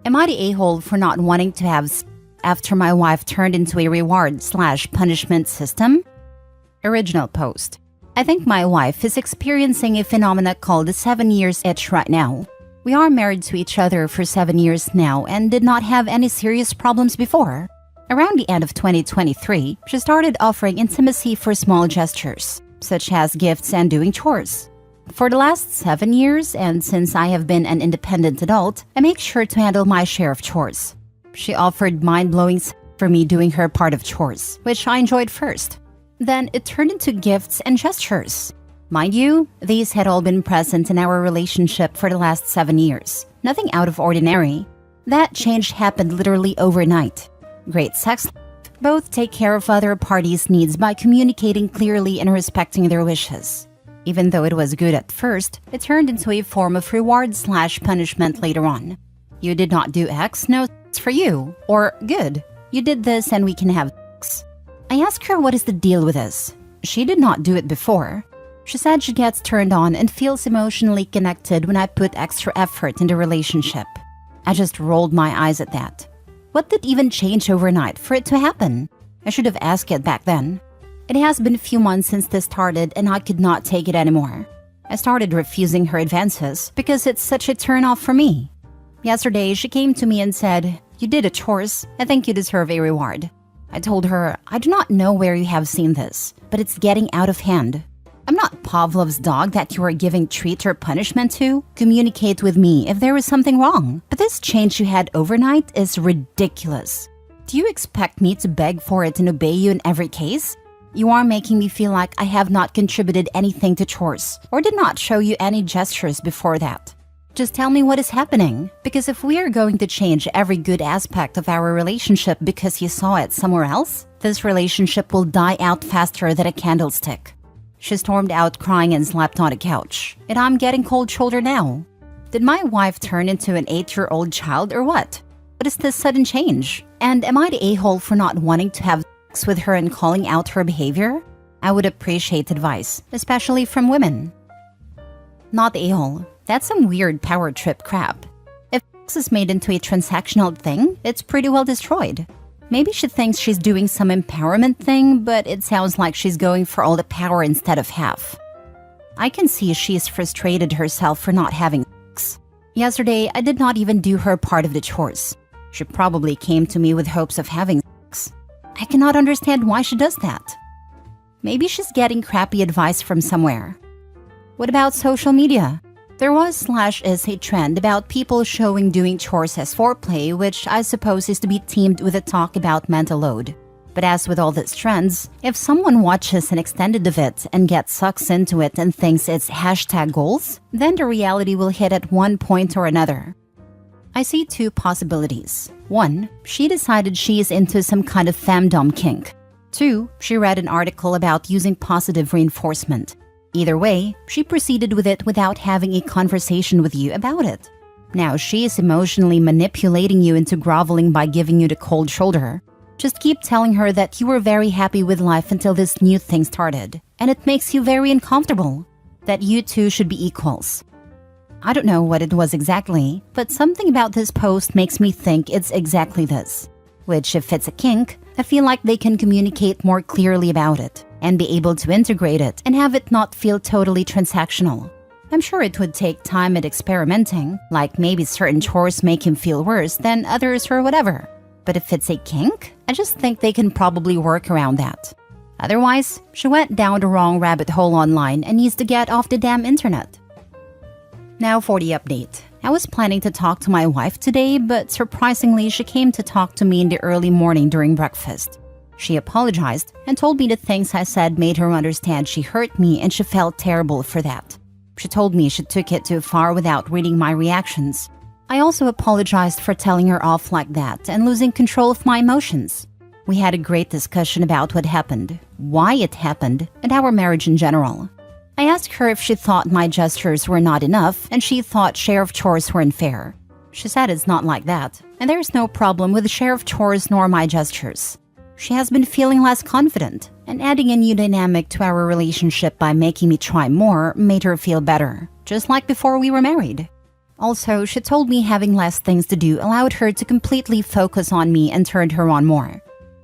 Am I the a-hole for not wanting to have after my wife turned into a reward/punishment system? Original post. I think my wife is experiencing a phenomenon called the 7 years itch right now. We are married to each other for 7 years now and did not have any serious problems before. Around the end of 2023, she started offering intimacy for small gestures, such as gifts and doing chores. For the last 7 years, and since I have been an independent adult, I make sure to handle my share of chores. She offered mind-blowing for me doing her part of chores, which I enjoyed first. Then it turned into gifts and gestures. Mind you, these had all been present in our relationship for the last 7 years. Nothing out of ordinary. That change happened literally overnight. Great sex life. Both take care of other parties' needs by communicating clearly and respecting their wishes. Even though it was good at first, it turned into a form of reward/punishment later on. You did not do X, no, it's for you. Or, good, you did this and we can have X. I asked her what is the deal with this. She did not do it before. She said she gets turned on and feels emotionally connected when I put extra effort in the relationship. I just rolled my eyes at that. What did even change overnight for it to happen? I should have asked it back then. It has been a few months since this started and I could not take it anymore. I started refusing her advances because it's such a turn-off for me. Yesterday, she came to me and said, "You did a chores. I think you deserve a reward." I told her, "I do not know where you have seen this, but it's getting out of hand. I'm not Pavlov's dog that you are giving treat or punishment to. Communicate with me if there is something wrong. But this change you had overnight is ridiculous. Do you expect me to beg for it and obey you in every case? You are making me feel like I have not contributed anything to chores or did not show you any gestures before that. Just tell me what is happening, because if we are going to change every good aspect of our relationship because you saw it somewhere else, this relationship will die out faster than a candlestick." She stormed out crying and slept on the couch, and I'm getting cold shoulder now. Did my wife turn into an 8-year-old child or what? What is this sudden change? And am I the a-hole for not wanting to have sex with her and calling out her behavior? I would appreciate advice, especially from women. Not the a-hole. That's some weird power trip crap. If sex is made into a transactional thing, it's pretty well destroyed. Maybe she thinks she's doing some empowerment thing, but it sounds like she's going for all the power instead of half. I can see she's frustrated herself for not having sex. Yesterday, I did not even do her part of the chores. She probably came to me with hopes of having sex. I cannot understand why she does that. Maybe she's getting crappy advice from somewhere. What about social media? There was/is a trend about people showing doing chores as foreplay, which I suppose is to be teamed with a talk about mental load. But as with all these trends, if someone watches an extended of it and gets sucked into it and thinks it's #goals, then the reality will hit at one point or another. I see two possibilities. 1, she decided she is into some kind of femdom kink. 2, she read an article about using positive reinforcement. Either way, she proceeded with it without having a conversation with you about it. Now she is emotionally manipulating you into groveling by giving you the cold shoulder. Just keep telling her that you were very happy with life until this new thing started, and it makes you very uncomfortable, that you two should be equals. I don't know what it was exactly, but something about this post makes me think it's exactly this. Which, if it's a kink, I feel like they can communicate more clearly about it and be able to integrate it and have it not feel totally transactional. I'm sure it would take time and experimenting, like maybe certain chores make him feel worse than others or whatever. But if it's a kink, I just think they can probably work around that. Otherwise, she went down the wrong rabbit hole online and needs to get off the damn internet. Now for the update. I was planning to talk to my wife today, but surprisingly, she came to talk to me in the early morning during breakfast. She apologized and told me the things I said made her understand she hurt me and she felt terrible for that. She told me she took it too far without reading my reactions. I also apologized for telling her off like that and losing control of my emotions. We had a great discussion about what happened, why it happened, and our marriage in general. I asked her if she thought my gestures were not enough and she thought share of chores were unfair. She said it's not like that, and there's no problem with the share of chores nor my gestures. She has been feeling less confident, and adding a new dynamic to our relationship by making me try more made her feel better, just like before we were married. Also, she told me having less things to do allowed her to completely focus on me and turned her on more.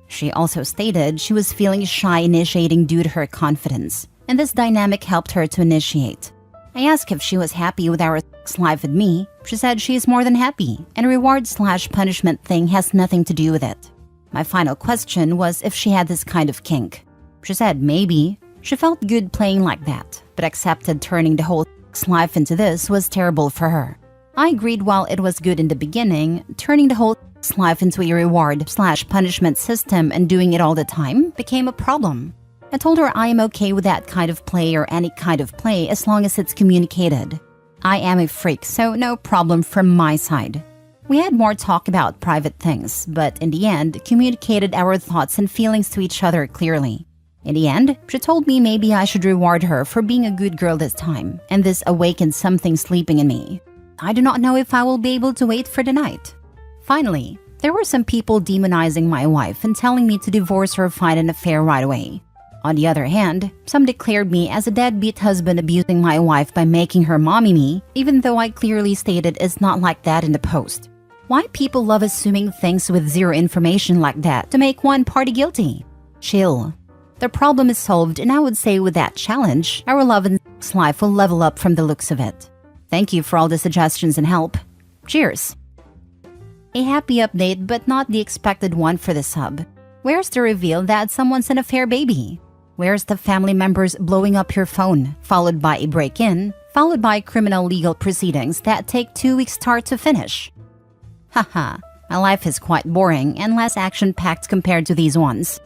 She also stated she was feeling shy initiating due to her confidence, and this dynamic helped her to initiate. I asked if she was happy with our sex life with me. She said she is more than happy, and a reward/punishment thing has nothing to do with it. My final question was if she had this kind of kink. She said maybe. She felt good playing like that, but accepted turning the whole sex life into this was terrible for her. I agreed while it was good in the beginning, turning the whole sex life into a reward/punishment system and doing it all the time became a problem. I told her I am okay with that kind of play or any kind of play as long as it's communicated. I am a freak, so no problem from my side. We had more talk about private things, but in the end, communicated our thoughts and feelings to each other clearly. In the end, she told me maybe I should reward her for being a good girl this time, and this awakened something sleeping in me. I do not know if I will be able to wait for the night. Finally, there were some people demonizing my wife and telling me to divorce or find an affair right away. On the other hand, some declared me as a deadbeat husband abusing my wife by making her mommy me, even though I clearly stated it's not like that in the post. Why people love assuming things with zero information like that to make one party guilty? Chill. The problem is solved, and I would say with that challenge, our love and sex life will level up from the looks of it. Thank you for all the suggestions and help. Cheers! A happy update, but not the expected one for the sub. Where's the reveal that someone's an affair baby? Where's the family members blowing up your phone, followed by a break-in, followed by criminal legal proceedings that take 2 weeks start to finish? Haha, my life is quite boring and less action-packed compared to these ones.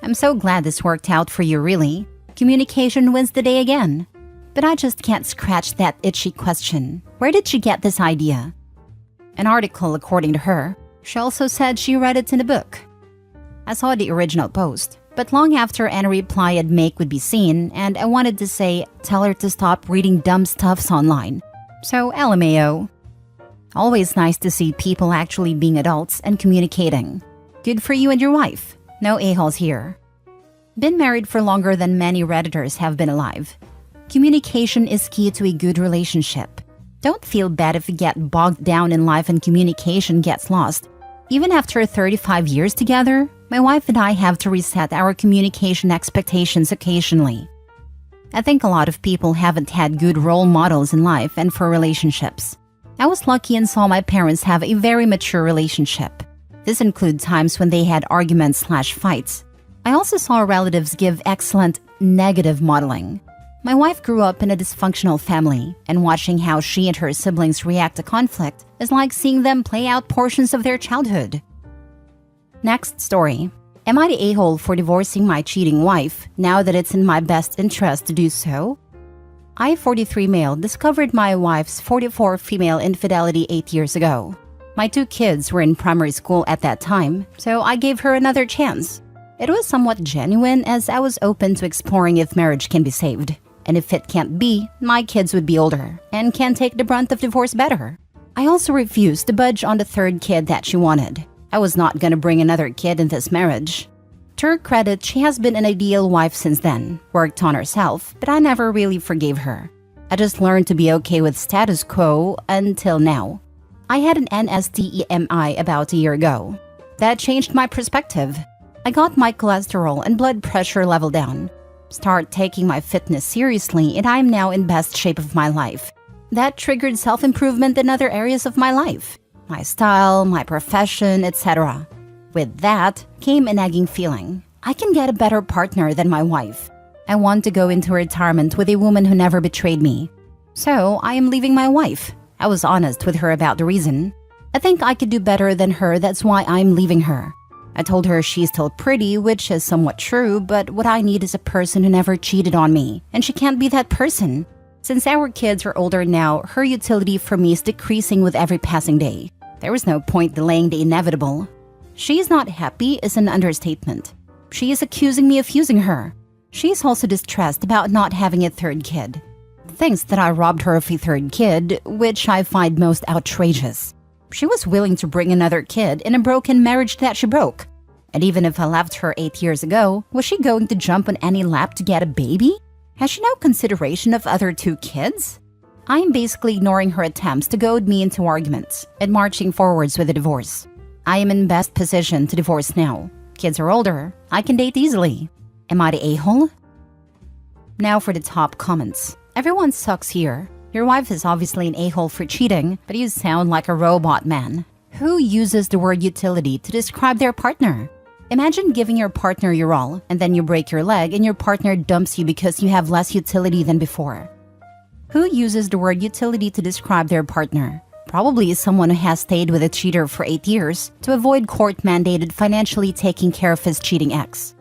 I'm so glad this worked out for you, really. Communication wins the day again. But I just can't scratch that itchy question. Where did she get this idea? An article, according to her. She also said she read it in a book. I saw the original post, but long after any reply I'd make would be seen, and I wanted to say, tell her to stop reading dumb stuffs online. So, LMAO. Always nice to see people actually being adults and communicating. Good for you and your wife. No a-holes here. Been married for longer than many Redditors have been alive. Communication is key to a good relationship. Don't feel bad if you get bogged down in life and communication gets lost. Even after 35 years together, my wife and I have to reset our communication expectations occasionally. I think a lot of people haven't had good role models in life and for relationships. I was lucky and saw my parents have a very mature relationship. This includes times when they had arguments/fights. I also saw relatives give excellent negative modeling. My wife grew up in a dysfunctional family, and watching how she and her siblings react to conflict is like seeing them play out portions of their childhood. Next story. Am I the a-hole for divorcing my cheating wife now that it's in my best interest to do so? I, 43 male, discovered my wife's 44 female infidelity 8 years ago. My 2 kids were in primary school at that time, so I gave her another chance. It was somewhat genuine as I was open to exploring if marriage can be saved. And if it can't be, my kids would be older and can take the brunt of divorce better. I also refused to budge on the 3rd kid that she wanted. I was not gonna bring another kid in this marriage. To her credit, she has been an ideal wife since then, worked on herself, but I never really forgave her. I just learned to be okay with status quo until now. I had an NSTEMI about a year ago. That changed my perspective. I got my cholesterol and blood pressure level down. Start taking my fitness seriously, and I'm now in best shape of my life. That triggered self-improvement in other areas of my life. My style, my profession, etc. With that came a nagging feeling. I can get a better partner than my wife. I want to go into retirement with a woman who never betrayed me. So I am leaving my wife. I was honest with her about the reason. I think I could do better than her, that's why I'm leaving her. I told her she's still pretty, which is somewhat true, but what I need is a person who never cheated on me, and she can't be that person. Since our kids are older now, her utility for me is decreasing with every passing day. There was no point delaying the inevitable. She's not happy is an understatement. She is accusing me of using her. She's also distressed about not having a 3rd kid. Thinks that I robbed her of a 3rd kid, which I find most outrageous. She was willing to bring another kid in a broken marriage that she broke. And even if I left her 8 years ago, was she going to jump on any lap to get a baby? Has she no consideration of other 2 kids? I am basically ignoring her attempts to goad me into arguments and marching forwards with a divorce. I am in best position to divorce now. Kids are older. I can date easily. Am I the a-hole? Now for the top comments. Everyone sucks here. Your wife is obviously an a-hole for cheating, but you sound like a robot man. Who uses the word utility to describe their partner? Imagine giving your partner your all, and then you break your leg and your partner dumps you because you have less utility than before. Who uses the word utility to describe their partner? Probably someone who has stayed with a cheater for 8 years to avoid court-mandated financially taking care of his cheating ex.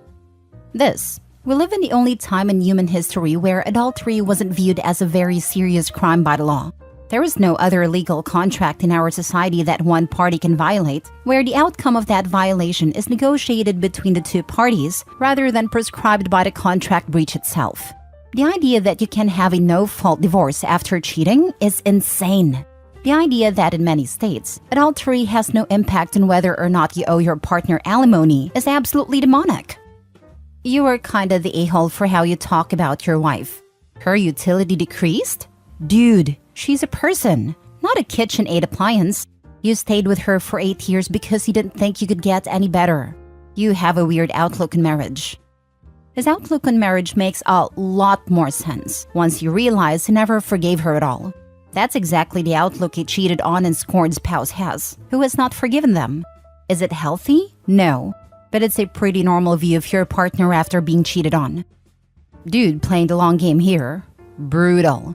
We live in the only time in human history where adultery wasn't viewed as a very serious crime by the law. There is no other legal contract in our society that one party can violate, where the outcome of that violation is negotiated between the two parties rather than prescribed by the contract breach itself. The idea that you can have a no-fault divorce after cheating is insane. The idea that in many states, adultery has no impact on whether or not you owe your partner alimony is absolutely demonic. You are kinda the a-hole for how you talk about your wife. Her utility decreased? Dude, she's a person, not a KitchenAid appliance. You stayed with her for 8 years because you didn't think you could get any better. You have a weird outlook on marriage. His outlook on marriage makes a lot more sense once you realize he never forgave her at all. That's exactly the outlook a cheated on and scorned spouse has, who has not forgiven them. Is it healthy? No. But it's a pretty normal view of your partner after being cheated on. Dude playing the long game here. Brutal.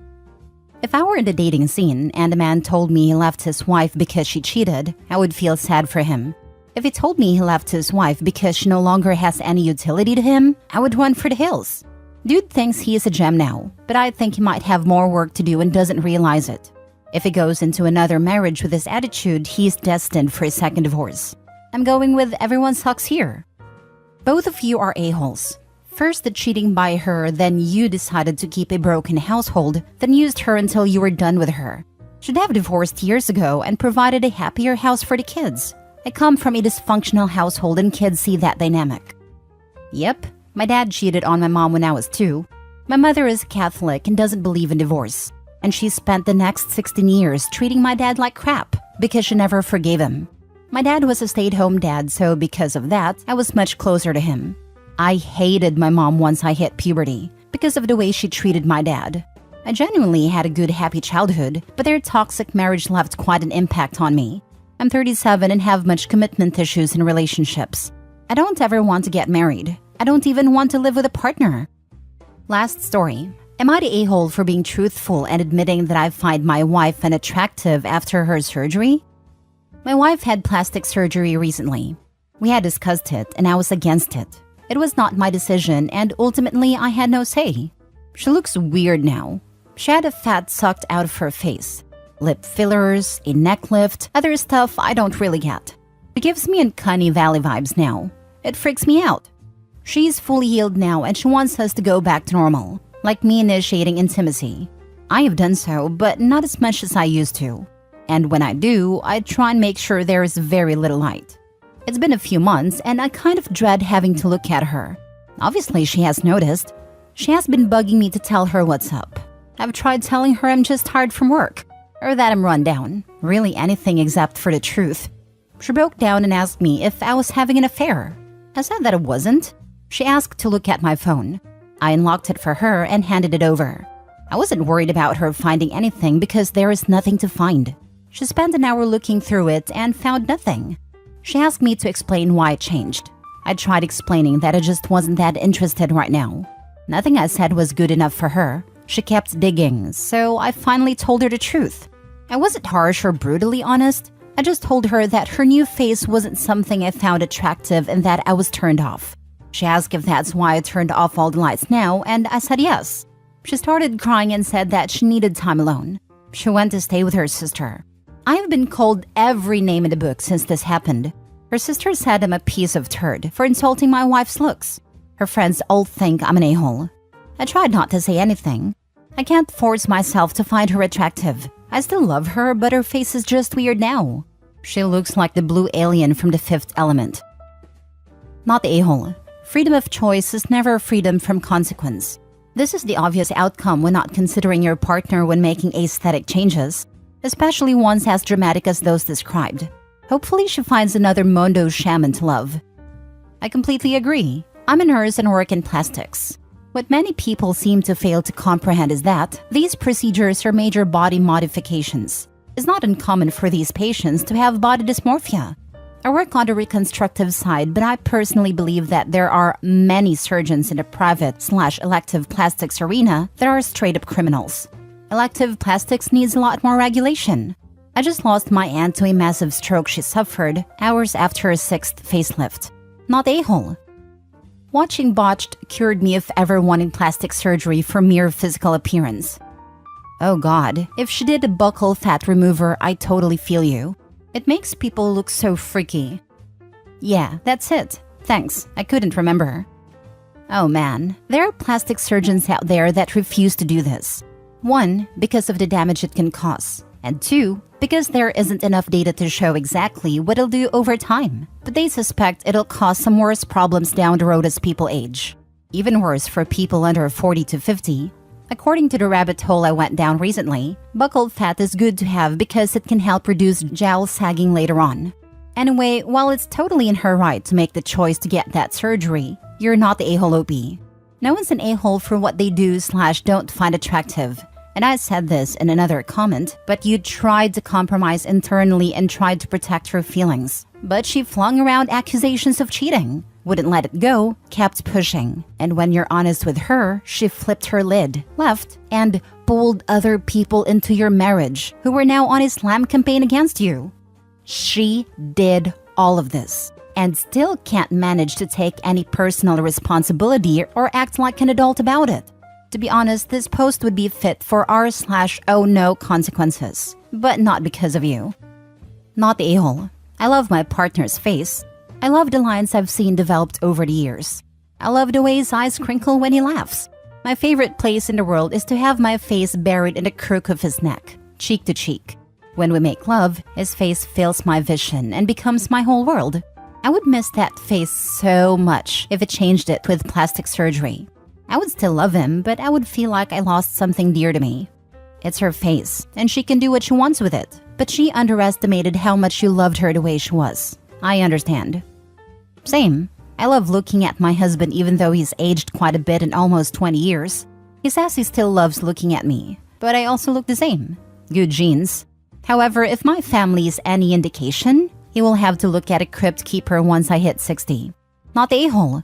If I were in the dating scene and a man told me he left his wife because she cheated, I would feel sad for him. If he told me he left his wife because she no longer has any utility to him, I would run for the hills. Dude thinks he is a gem now, but I think he might have more work to do and doesn't realize it. If he goes into another marriage with this attitude, he is destined for a second divorce. I'm going with everyone sucks here. Both of you are a-holes. First the cheating by her, then you decided to keep a broken household, then used her until you were done with her. Should have divorced years ago and provided a happier house for the kids. I come from a dysfunctional household and kids see that dynamic. Yep, my dad cheated on my mom when I was 2. My mother is Catholic and doesn't believe in divorce. And she spent the next 16 years treating my dad like crap because she never forgave him. My dad was a stay-at-home dad, so because of that, I was much closer to him. I hated my mom once I hit puberty because of the way she treated my dad. I genuinely had a good, happy childhood, but their toxic marriage left quite an impact on me. I'm 37 and have much commitment issues in relationships. I don't ever want to get married. I don't even want to live with a partner. Last story. Am I the a-hole for being truthful and admitting that I find my wife unattractive after her surgery? My wife had plastic surgery recently. We had discussed it and I was against it. It was not my decision and ultimately I had no say. She looks weird now. She had a fat sucked out of her face. Lip fillers, a neck lift, other stuff I don't really get. It gives me uncanny valley vibes now. It freaks me out. She's fully healed now and she wants us to go back to normal, like me initiating intimacy. I have done so, but not as much as I used to. And when I do, I try and make sure there is very little light. It's been a few months and I kind of dread having to look at her. Obviously, she has noticed. She has been bugging me to tell her what's up. I've tried telling her I'm just tired from work, or that I'm run down. Really anything except for the truth. She broke down and asked me if I was having an affair. I said that I wasn't. She asked to look at my phone. I unlocked it for her and handed it over. I wasn't worried about her finding anything because there is nothing to find. She spent an hour looking through it and found nothing. She asked me to explain why it changed. I tried explaining that I just wasn't that interested right now. Nothing I said was good enough for her. She kept digging, so I finally told her the truth. I wasn't harsh or brutally honest. I just told her that her new face wasn't something I found attractive and that I was turned off. She asked if that's why I turned off all the lights now, and I said yes. She started crying and said that she needed time alone. She went to stay with her sister. I have been called every name in the book since this happened. Her sister said I'm a piece of turd for insulting my wife's looks. Her friends all think I'm an a-hole. I tried not to say anything. I can't force myself to find her attractive. I still love her, but her face is just weird now. She looks like the blue alien from The Fifth Element. Not the a-hole. Freedom of choice is never freedom from consequence. This is the obvious outcome when not considering your partner when making aesthetic changes, especially ones as dramatic as those described. Hopefully she finds another Mondo shaman to love. I completely agree. I'm a nurse and work in plastics. What many people seem to fail to comprehend is that these procedures are major body modifications. It's not uncommon for these patients to have body dysmorphia. I work on the reconstructive side, but I personally believe that there are many surgeons in the private/elective plastics arena that are straight-up criminals. Elective plastics needs a lot more regulation. I just lost my aunt to a massive stroke she suffered hours after her 6th facelift. Not a-hole. Watching Botched cured me of ever wanting plastic surgery for mere physical appearance. Oh god, if she did a buccal fat remover, I totally feel you. It makes people look so freaky. Yeah, that's it. Thanks, I couldn't remember. Oh man, there are plastic surgeons out there that refuse to do this. 1, because of the damage it can cause. And 2, because there isn't enough data to show exactly what it'll do over time. But they suspect it'll cause some worse problems down the road as people age. Even worse for people under 40 to 50. According to the rabbit hole I went down recently, buccal fat is good to have because it can help reduce jowl sagging later on. Anyway, while it's totally in her right to make the choice to get that surgery, you're not the a-hole OP. No one's an a-hole for what they do/don't find attractive. And I said this in another comment, but you tried to compromise internally and tried to protect her feelings. But she flung around accusations of cheating, wouldn't let it go, kept pushing. And when you're honest with her, she flipped her lid, left, and pulled other people into your marriage who were now on a slam campaign against you. She did all of this and still can't manage to take any personal responsibility or act like an adult about it. To be honest, this post would be fit for r/oh no consequences, but not because of you. Not the a-hole. I love my partner's face. I love the lines I've seen developed over the years. I love the way his eyes crinkle when he laughs. My favorite place in the world is to have my face buried in the crook of his neck, cheek to cheek. When we make love, his face fills my vision and becomes my whole world. I would miss that face so much if it changed it with plastic surgery. I would still love him, but I would feel like I lost something dear to me. It's her face, and she can do what she wants with it. But she underestimated how much you loved her the way she was. I understand. Same. I love looking at my husband even though he's aged quite a bit in almost 20 years. He says he still loves looking at me, but I also look the same. Good genes. However, if my family is any indication, he will have to look at a crypt keeper once I hit 60. Not the a-hole.